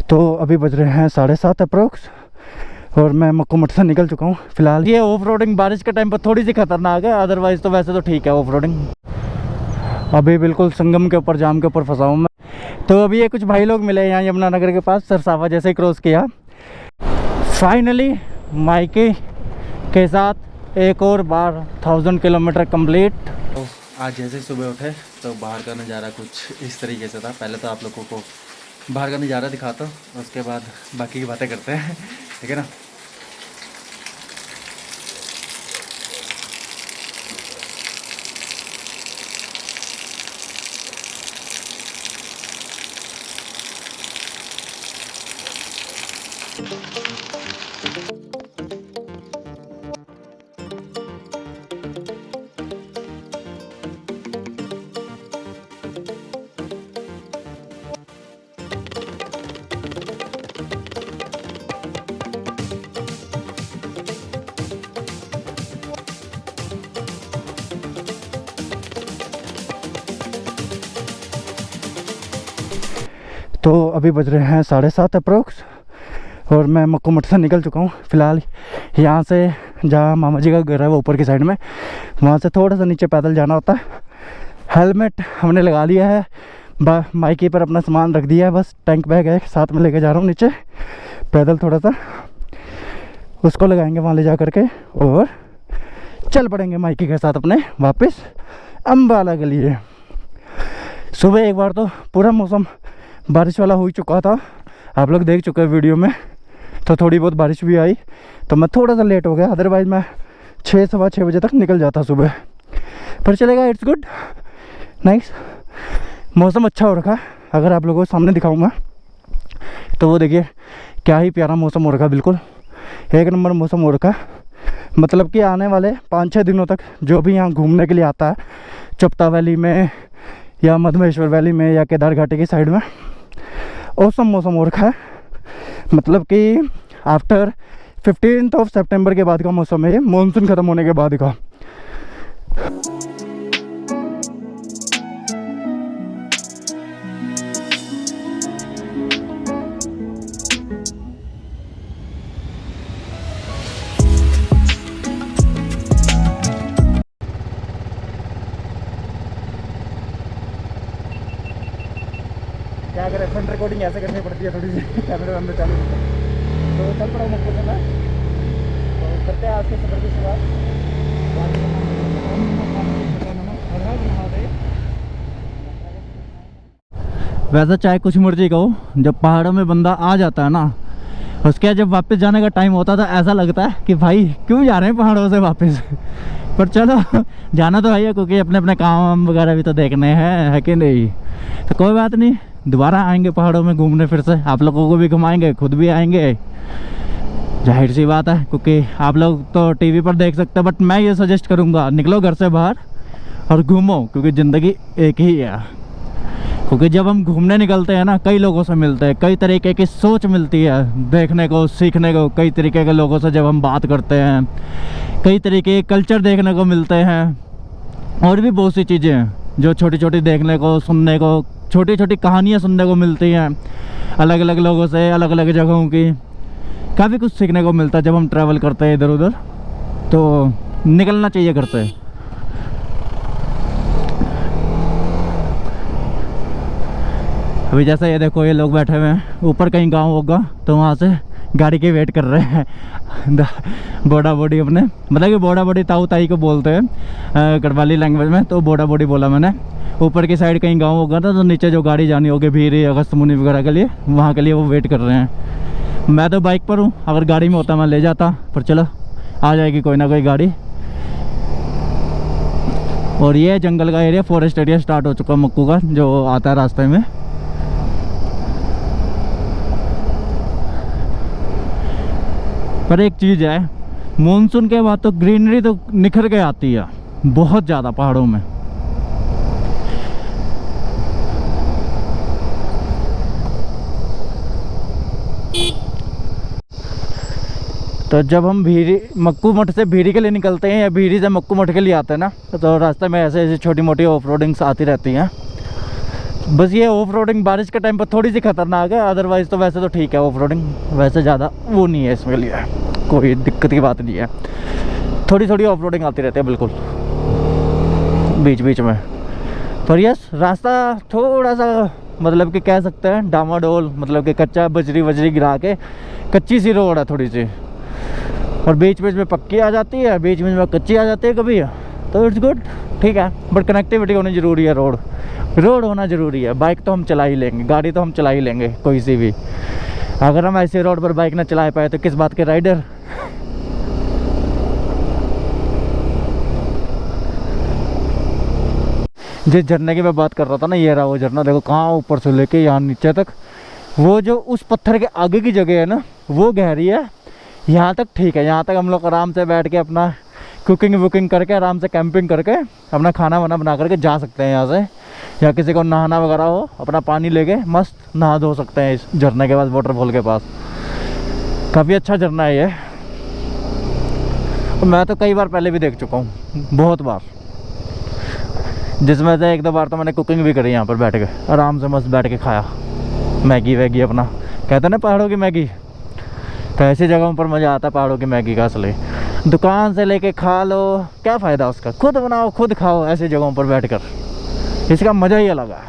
तो अभी बज रहे हैं 7:30 अप्रोक्स और मैं मक्कू मठ से निकल चुका हूँ फिलहाल। ये ऑफ रोडिंग बारिश के टाइम पर थोड़ी सी खतरनाक है, अदरवाइज तो वैसे तो ठीक है ऑफ रोडिंग। अभी बिल्कुल संगम के ऊपर, जाम के ऊपर फंसा हूँ मैं। तो अभी ये कुछ भाई लोग मिले यहाँ यमुनानगर के पास, सरसावा जैसे ही क्रॉस किया। फाइनली मायके के साथ एक और बार 1000 किलोमीटर कंप्लीट। तो आज जैसे सुबह उठे तो बाहर का नज़ारा कुछ इस तरीके से था। पहले तो आप लोगों को बाहर का नज़ारा दिखाता हूँ, उसके बाद बाकी की बातें करते हैं, ठीक है ना। तो अभी बज रहे हैं 7:30 अप्रोक्स और मैं मक्कू मठ से निकल चुका हूँ फिलहाल। यहाँ से जहाँ मामा जी का घर है वो ऊपर की साइड में, वहाँ से थोड़ा सा नीचे पैदल जाना होता है। हेलमेट हमने लगा लिया है, माइकी पर अपना सामान रख दिया है, बस टैंक बैग है साथ में लेके जा रहा हूँ नीचे पैदल। थोड़ा सा उसको लगाएंगे वहाँ ले जा करके और चल पड़ेंगे माइकी के साथ अपने वापस अम्बाला के लिए। सुबह एक बार तो पूरा मौसम बारिश वाला हो चुका था, आप लोग देख चुके हैं वीडियो में। तो थोड़ी बहुत बारिश भी आई तो मैं थोड़ा सा लेट हो गया, अदरवाइज़ मैं 6-6:15 बजे तक निकल जाता सुबह। पर चलेगा, इट्स गुड, नाइस। मौसम अच्छा हो रखा है, अगर आप लोगों को सामने दिखाऊँ मैं तो वो देखिए क्या ही प्यारा मौसम हो रखा, बिल्कुल एक नंबर मौसम हो रखा। मतलब कि आने वाले 5-6 दिनों तक जो भी यहाँ घूमने के लिए आता है, चुप्ता वैली में या मधमेश्वर वैली में या केदार घाटी की साइड में, औसम मौसम हो रखा है। मतलब कि आफ्टर 15 सितंबर के बाद का मौसम है ये, मानसून ख़त्म होने के बाद का। क्या करें, फ्रंट रिकॉर्डिंग ऐसे करनी पड़ती है थोड़ी सी, कैमरे अंदर चालू होता है। तो चल पड़ा मक्कू से मैं, तो करते हैं आज के सफर की शुरुआत। वैसे चाहे कुछ मर्जी कहो, जब पहाड़ों में बंदा आ जाता है ना, उसके बाद जब वापस जाने का टाइम होता है तो ऐसा लगता है कि भाई क्यों जा रहे हैं पहाड़ों से वापस। पर चलो जाना तो है, क्योंकि अपने अपने काम वगैरह भी तो देखने हैं, है कि नहीं। तो कोई बात नहीं, दोबारा आएंगे पहाड़ों में घूमने फिर से, आप लोगों को भी घुमाएंगे, खुद भी आएंगे, जाहिर सी बात है। क्योंकि आप लोग तो टीवी पर देख सकते हैं, बट मैं ये सजेस्ट करूंगा निकलो घर से बाहर और घूमो, क्योंकि ज़िंदगी एक ही है। क्योंकि जब हम घूमने निकलते हैं ना, कई लोगों से मिलते हैं, कई तरीके की सोच मिलती है देखने को, सीखने को। कई तरीके के लोगों से जब हम बात करते हैं, कई तरीके के कल्चर देखने को मिलते हैं, और भी बहुत सी चीज़ें हैं जो छोटी छोटी देखने को, सुनने को, छोटी छोटी कहानियाँ सुनने को मिलती हैं अलग अलग लोगों से, अलग अलग जगहों की। काफ़ी कुछ सीखने को मिलता है जब हम ट्रैवल करते हैं इधर उधर, तो निकलना चाहिए घर से। अभी जैसे ये देखो, ये लोग बैठे हुए हैं ऊपर, कहीं गांव होगा तो वहाँ से गाड़ी की वेट कर रहे हैं। बोड़ा बोड़ी अपने, मतलब कि बोड़ा बोड़ी ताऊ ताई को बोलते हैं गढ़वाली लैंग्वेज में, तो बोड़ा बोड़ी बोला मैंने। ऊपर की साइड कहीं गांव होगा ना, तो नीचे जो गाड़ी जानी होगी भीरी, अगस्त मुनि वगैरह के लिए, वहाँ के लिए वो वेट कर रहे हैं। मैं तो बाइक पर हूँ, अगर गाड़ी में होता मैं ले जाता, पर चलो आ जाएगी कोई ना कोई गाड़ी। और ये जंगल का एरिया, फॉरेस्ट एरिया स्टार्ट हो चुका है मक्कू का, जो आता है रास्ते में। पर एक चीज़ है, मानसून के बाद तो ग्रीनरी तो निखर के आती है बहुत ज़्यादा पहाड़ों में। तो जब हम भीरी, मक्कू मठ से भीरी के लिए निकलते हैं या भीरी से मक्कू मठ के लिए आते हैं ना, तो रास्ते में ऐसे ऐसी छोटी मोटी ऑफ रोडिंग्स आती रहती हैं। बस ये ऑफ रोडिंग बारिश के टाइम पर थोड़ी सी खतरनाक है, अदरवाइज़ तो वैसे तो ठीक है। ऑफ रोडिंग वैसे ज़्यादा वो नहीं है, इसमें लिए कोई दिक्कत की बात नहीं है। थोड़ी थोड़ी ऑफ रोडिंग आती रहती है बिल्कुल बीच बीच में। पर यस, रास्ता थोड़ा सा मतलब कि कह सकते हैं डामाडोल, मतलब कि कच्चा, बजरी वजरी गिरा के कच्ची सी रोड है थोड़ी सी, और बीच बीच में पक्की आ जाती है, बीच बीच में कच्ची आ जाती है कभी, तो इट्स गुड, ठीक है। बट कनेक्टिविटी होनी ज़रूरी है, रोड होना ज़रूरी है। बाइक तो हम चला ही लेंगे, गाड़ी तो हम चला ही लेंगे कोई सी भी। अगर हम ऐसे रोड पर बाइक ना चला पाए तो किस बात के राइडर। जिस झरने की मैं बात कर रहा था ना, ये रहा वो झरना, देखो कहाँ ऊपर से लेके यहाँ नीचे तक। वो जो उस पत्थर के आगे की जगह है ना, वो गहरी है। यहाँ तक ठीक है, यहाँ तक हम लोग आराम से बैठ के अपना कुकिंग वुकिंग करके, आराम से कैंपिंग करके अपना खाना वाना बना करके जा सकते हैं यहाँ से। या किसी को नहाना वगैरह हो, अपना पानी लेके मस्त नहा धो सकते हैं इस झरने के पास, वाटरफॉल के पास। काफ़ी अच्छा झरना है ये, मैं तो कई बार पहले भी देख चुका हूँ, बहुत बार, जिसमें से एक दो बार तो मैंने कुकिंग भी करी यहाँ पर बैठ के, आराम से मस्त बैठ के खाया मैगी वैगी अपना। कहते हैं ना पहाड़ों की मैगी, तो ऐसी जगहों पर मज़ा आता है पहाड़ों की मैगी का असली। दुकान से लेके खा लो, क्या फ़ायदा उसका, खुद बनाओ खुद खाओ ऐसी जगहों पर बैठकर, इसका मज़ा ही अलग है।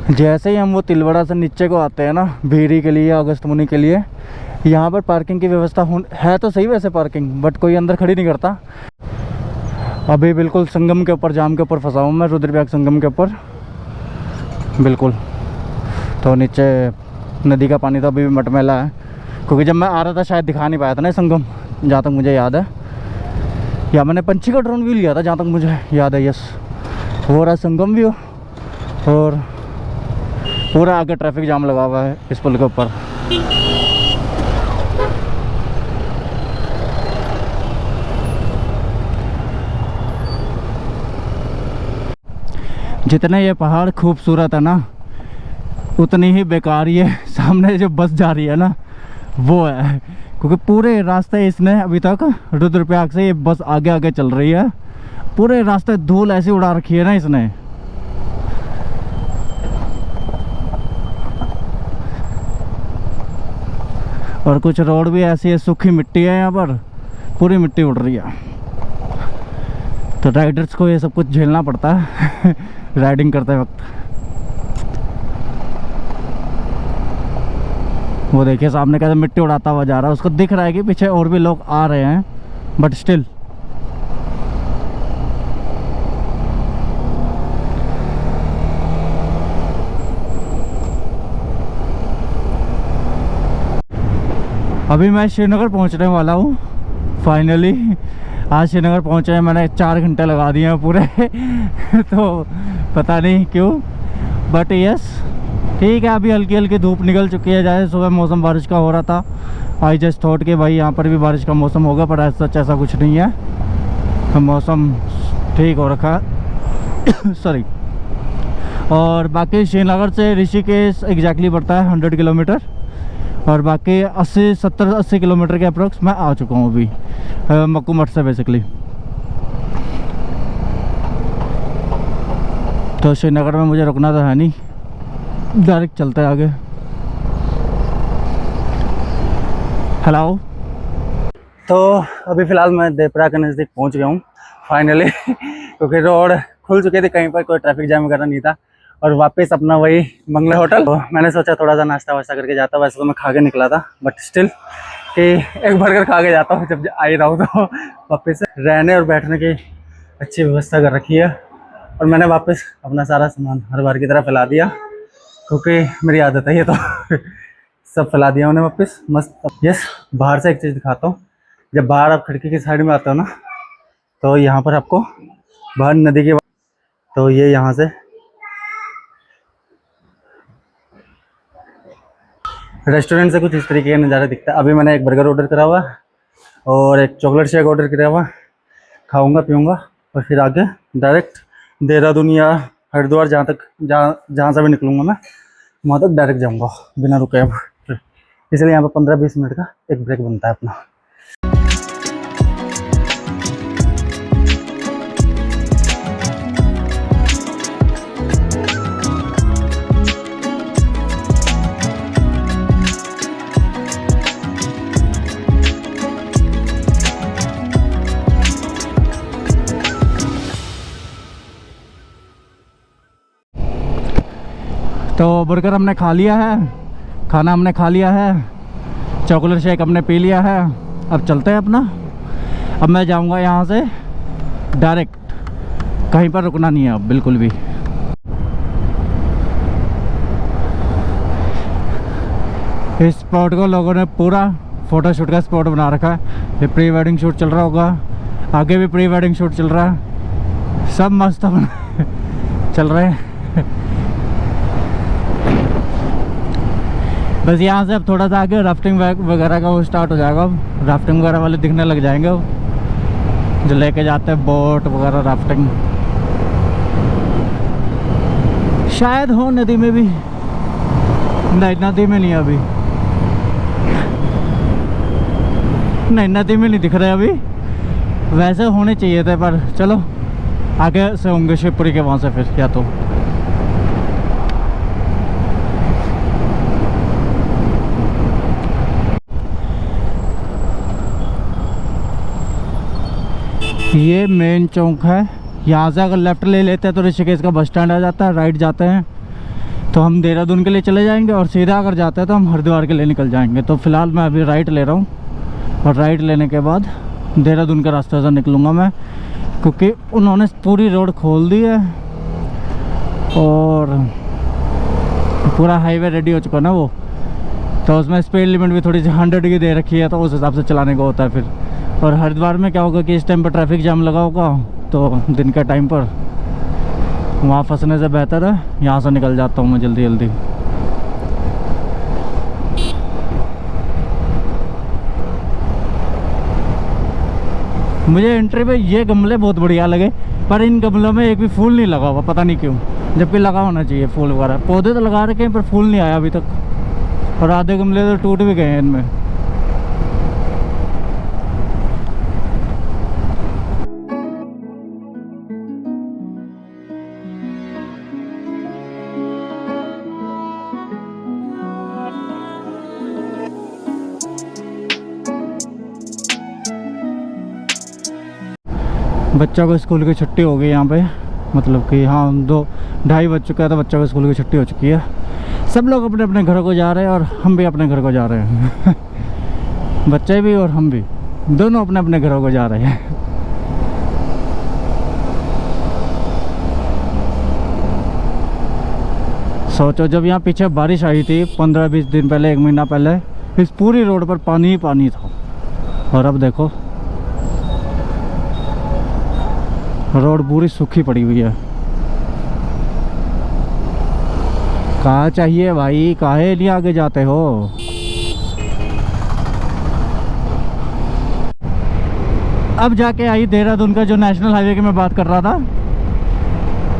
जैसे ही हम वो तिलवड़ा से नीचे को आते हैं ना, भीरी के लिए, अगस्त मुनि के लिए, यहाँ पर पार्किंग की व्यवस्था है तो सही वैसे पार्किंग, बट कोई अंदर खड़ी नहीं करता। अभी बिल्कुल संगम के ऊपर, जाम के ऊपर फंसा हूँ मैं, रुद्रप्रयाग संगम के ऊपर बिल्कुल। तो नीचे नदी का पानी तो अभी भी मटमैला है, क्योंकि जब मैं आ रहा था शायद दिखा नहीं पाया था ना संगम, जहाँ तक मुझे याद है। या मैंने पंछी का ड्रोन भी लिया था जहाँ तक मुझे याद है। यस, हो रहा संगम व्यू, और पूरा आगे ट्रैफिक जाम लगा हुआ है इस पुल के ऊपर। जितने ये पहाड़ खूबसूरत है ना, उतनी ही बेकार ये सामने जो बस जा रही है ना वो है, क्योंकि पूरे रास्ते इसने अभी तक रुद्रप्रयाग से ये बस आगे आगे चल रही है, पूरे रास्ते धूल ऐसी उड़ा रखी है ना इसने। और कुछ रोड भी ऐसी है, सूखी मिट्टी है यहाँ पर, पूरी मिट्टी उड़ रही है। तो राइडर्स को ये सब कुछ झेलना पड़ता है राइडिंग करते वक्त। वो देखिए सामने कैसे मिट्टी उड़ाता हुआ जा रहा है, उसको दिख रहा है कि पीछे और भी लोग आ रहे हैं, बट स्टिल। अभी मैं श्रीनगर पहुंचने वाला हूँ फाइनली। आज श्रीनगर पहुंचे हैं, मैंने 4 घंटे लगा दिए हैं पूरे तो पता नहीं क्यों, बट यस ठीक है। अभी हल्की हल्की धूप निकल चुकी है, जैसे सुबह मौसम बारिश का हो रहा था, आई जस्ट थॉट कि भाई यहाँ पर भी बारिश का मौसम होगा, पर सच ऐसा कुछ नहीं है, तो मौसम ठीक हो रखा है सॉरी। और बाकी श्रीनगर से ऋषिकेश एग्जैक्टली पड़ता है 100 किलोमीटर, और बाकी 70-80 किलोमीटर के अप्रोक्स मैं आ चुका हूँ अभी मक्कू मठ से बेसिकली। तो श्रीनगर में मुझे रुकना तो है नहीं, डायरेक्ट चलते हैं आगे। हेलो, तो अभी फ़िलहाल मैं देवप्रयाग के नज़दीक पहुंच गया हूं फाइनली क्योंकि रोड खुल चुके थे, कहीं पर कोई ट्रैफिक जाम वगैरह नहीं था। और वापस अपना वही मंगला होटल। तो मैंने सोचा थोड़ा सा नाश्ता वास्ता करके जाता, वैसे तो मैं खा के निकला था, बट स्टिल कि एक बर्गर खा के जाता हूँ जब आ ही रहा हूँ। तो वापस रहने और बैठने की अच्छी व्यवस्था कर रखी है। और मैंने वापस अपना सारा सामान हर बार की तरह फैला दिया क्योंकि मेरी आदत है ये। तो सब फैला दिया मैंने वापस मस्त। यस, बाहर से एक चीज़ दिखाता हूँ। जब बाहर आप खिड़की की साइड में आते हो ना, तो यहाँ पर आपको बाहर नदी के, तो ये यहाँ से रेस्टोरेंट से कुछ इस तरीके का नज़ारा दिखता है। अभी मैंने एक बर्गर ऑर्डर करा हुआ और एक चॉकलेट शेक ऑर्डर किया हुआ। खाऊंगा पीऊंगा और फिर आगे डायरेक्ट देहरादून या हरिद्वार, जहाँ से भी निकलूँगा मैं वहाँ तक डायरेक्ट जाऊँगा बिना रुके। अब इसलिए यहाँ पर 15-20 मिनट का एक ब्रेक बनता है अपना। तो बर्गर हमने खा लिया है, खाना हमने खा लिया है, चॉकलेट शेक हमने पी लिया है। अब चलते हैं अपना। अब मैं जाऊंगा यहाँ से डायरेक्ट, कहीं पर रुकना नहीं है अब बिल्कुल भी। इस स्पॉट को लोगों ने पूरा फोटोशूट का स्पॉट बना रखा है। ये प्री वेडिंग शूट चल रहा होगा, आगे भी प्री वेडिंग शूट चल रहा है, सब मस्त चल रहे हैं। बस यहाँ से अब थोड़ा सा आगे राफ्टिंग वगैरह का वो स्टार्ट हो जाएगा। अब राफ्टिंग वगैरह वाले दिखने लग जाएंगे अब, जो लेके जाते हैं बोट वगैरह राफ्टिंग। शायद हो नदी में भी, नहीं नदी में नहीं अभी, नहीं नदी में नहीं दिख रहे अभी, वैसे होने चाहिए थे। पर चलो आगे से होंगे शिवपुरी के वहाँ से फिर, या तो ये मेन चौक है। यहाँ से अगर लेफ़्ट ले लेते हैं तो ऋषिकेश का बस स्टैंड आ जाता है, राइट जाते हैं तो हम देहरादून के लिए चले जाएंगे, और सीधा अगर जाते हैं तो हम हरिद्वार के लिए निकल जाएंगे। तो फ़िलहाल मैं अभी राइट ले रहा हूँ, और राइट लेने के बाद देहरादून के रास्ते से निकलूँगा मैं, क्योंकि उन्होंने पूरी रोड खोल दी है और पूरा हाईवे रेडी हो चुका ना वो। तो उसमें स्पीड लिमिट भी थोड़ी सी 100 की दे रखी है, तो उस हिसाब से चलाने को होता है फिर। और हरिद्वार में क्या होगा कि इस टाइम पर ट्रैफिक जाम लगा होगा, तो दिन के टाइम पर वहाँ फंसने से बेहतर है यहाँ से निकल जाता हूँ मैं जल्दी जल्दी। मुझे एंट्री पे ये गमले बहुत बढ़िया लगे, पर इन गमलों में एक भी फूल नहीं लगा हुआ, पता नहीं क्यों, जबकि लगा होना चाहिए फूल वगैरह। पौधे तो लगा रखे हैं पर फूल नहीं आया अभी तक, और आधे गमले तो टूट भी गए हैं इनमें। बच्चों को स्कूल की छुट्टी हो गई यहाँ पे, मतलब कि हाँ 2-2:30 बज चुका है, तो बच्चों को स्कूल की छुट्टी हो चुकी है। सब लोग अपने अपने घरों को जा रहे हैं और हम भी अपने घर को जा रहे हैं बच्चे भी और हम भी, दोनों अपने अपने घरों को जा रहे हैं। सोचो जब यहाँ पीछे बारिश आई थी 15-20 दिन पहले, 1 महीना पहले, इस पूरी रोड पर पानी ही पानी था, और अब देखो रोड पूरी सूखी पड़ी हुई है। कहाँ चाहिए भाई, काहे नहीं आगे जाते हो। अब जाके आई देहरादून का जो नेशनल हाईवे की मैं बात कर रहा था,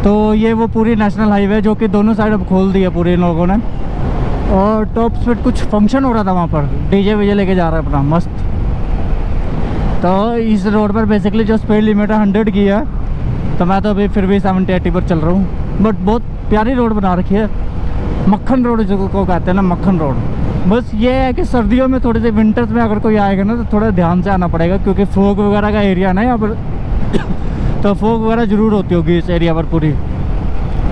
तो ये वो पूरी नेशनल हाईवे जो कि दोनों साइड अब खोल दी है पूरे इन लोगों ने। और टॉप स्पीड कुछ फंक्शन हो रहा था वहाँ पर, डीजे वीजे लेके जा रहा है अपना मस्त। तो इस रोड पर बेसिकली जो स्पीड लिमिट है 100 की है, तो मैं तो अभी फिर भी 70-80 पर चल रहा हूँ। बट बहुत प्यारी रोड बना रखी है, मक्खन रोड जो को कहते हैं ना, मक्खन रोड। बस ये है कि सर्दियों में थोड़े से विंटर्स में अगर कोई आएगा ना तो थोड़ा ध्यान से आना पड़ेगा, क्योंकि फोग वगैरह का एरिया ना यहाँ पर तो फोग वगैरह ज़रूर होती होगी इस एरिया पर पूरी।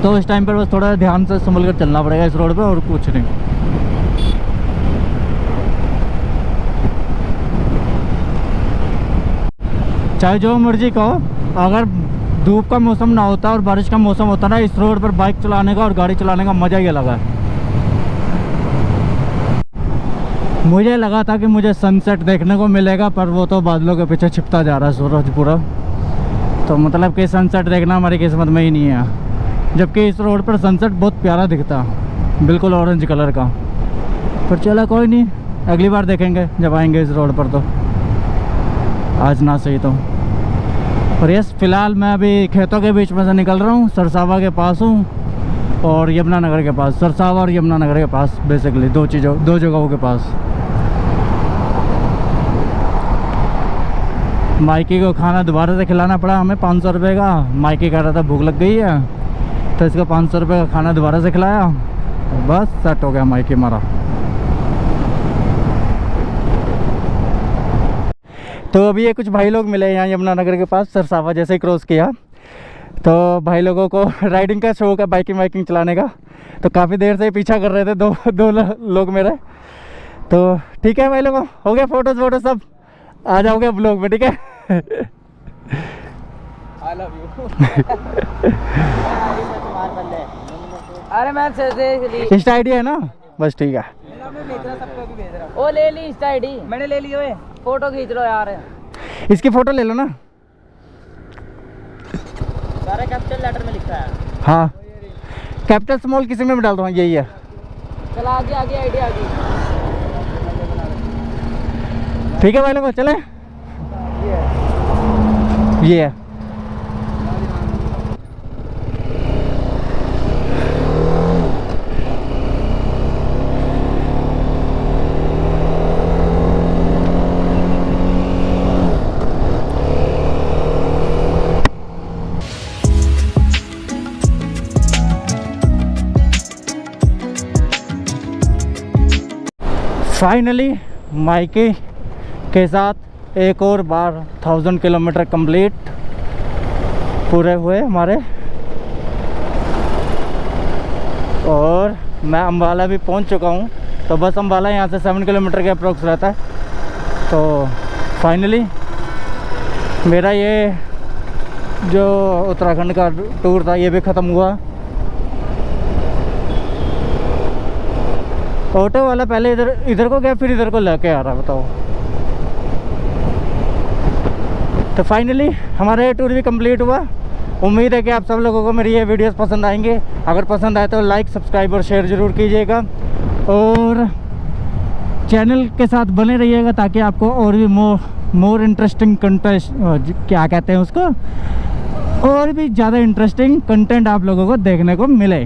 तो इस टाइम पर बस थोड़ा ध्यान से संभल कर चलना पड़ेगा इस रोड पे, और कुछ नहीं। चाहे जो मर्जी कहो, अगर धूप का मौसम ना होता और बारिश का मौसम होता ना, इस रोड पर बाइक चलाने का और गाड़ी चलाने का मज़ा ही अलग है। मुझे लगा था कि मुझे सनसेट देखने को मिलेगा, पर वो तो बादलों के पीछे छिपता जा रहा है सूरज पूरा। तो मतलब कि सनसेट देखना हमारी किस्मत में ही नहीं है, जबकि इस रोड पर सनसेट बहुत प्यारा दिखता, बिल्कुल ऑरेंज कलर का। पर चला कोई नहीं, अगली बार देखेंगे जब आएंगे इस रोड पर, तो आज ना सही तो। और यस, फिलहाल मैं अभी खेतों के बीच में से निकल रहा हूँ, सरसावा के पास हूँ और यमुनानगर के पास। सरसावा और यमुनानगर के पास, बेसिकली दो जगहों के पास। माइकी को खाना दोबारा से खिलाना पड़ा हमें 500 रुपये का। माइकी कह रहा था भूख लग गई है, तो इसको 500 रुपये का खाना दोबारा से खिलाया, बस सेट हो गया माइकी हमारा। तो अभी ये कुछ भाई लोग मिले यहाँ यमुनानगर के पास, सरसावा जैसे ही क्रॉस किया। तो भाई लोगों को राइडिंग का शौक है, बाइकिंग चलाने का, तो काफ़ी देर से पीछा कर रहे थे दो लोग मेरे। तो ठीक है भाई लोगों, हो गया फोटो सब, आ जाओगे ब्लॉग में, ठीक है। I love you. अरे मैं इंस्टा आईडी है ना, बस ठीक है। वो ले ली इंस्टा आईडी, मैंने ले ली। ओए फोटो खींच लो यार, इसकी फोटो ले लो ना। सारे कैपिटल लेटर में लिखा है। हाँ, कैपिटल स्मॉल किसी में भी डाल दो, यही है। चल आगे आईडी आ गई। ठीक है भाई लोगों, चले। ये है। फाइनली माइकी के साथ एक और बार 1000 किलोमीटर कंप्लीट पूरे हुए हमारे, और मैं अम्बाला भी पहुंच चुका हूं। तो बस अम्बाला यहाँ से 7 किलोमीटर के अप्रोक्स रहता है। तो फाइनली मेरा ये जो उत्तराखंड का टूर था ये भी ख़त्म हुआ। ऑटो वाला पहले इधर को गया, फिर इधर को लेके आ रहा, बताओ। तो फाइनली हमारा ये टूर भी कंप्लीट हुआ। उम्मीद है कि आप सब लोगों को मेरी ये वीडियोस पसंद आएंगे। अगर पसंद आए तो लाइक, सब्सक्राइब और शेयर ज़रूर कीजिएगा, और चैनल के साथ बने रहिएगा ताकि आपको और भी मोर इंटरेस्टिंग कंटेस्ट, क्या कहते हैं उसको, और भी ज़्यादा इंटरेस्टिंग कंटेंट आप लोगों को देखने को मिले।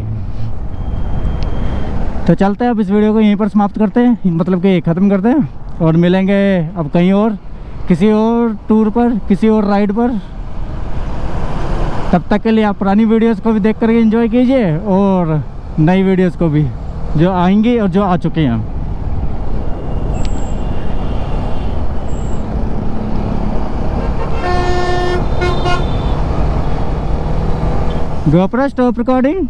तो चलते हैं, अब इस वीडियो को यहीं पर समाप्त करते हैं, मतलब कि ख़त्म करते हैं, और मिलेंगे अब कहीं और, किसी और टूर पर, किसी और राइड पर। तब तक के लिए आप पुरानी वीडियोस को भी देख कर एंजॉय कीजिए, और नई वीडियोस को भी जो आएंगी और जो आ चुके हैं। GoPro stop recording.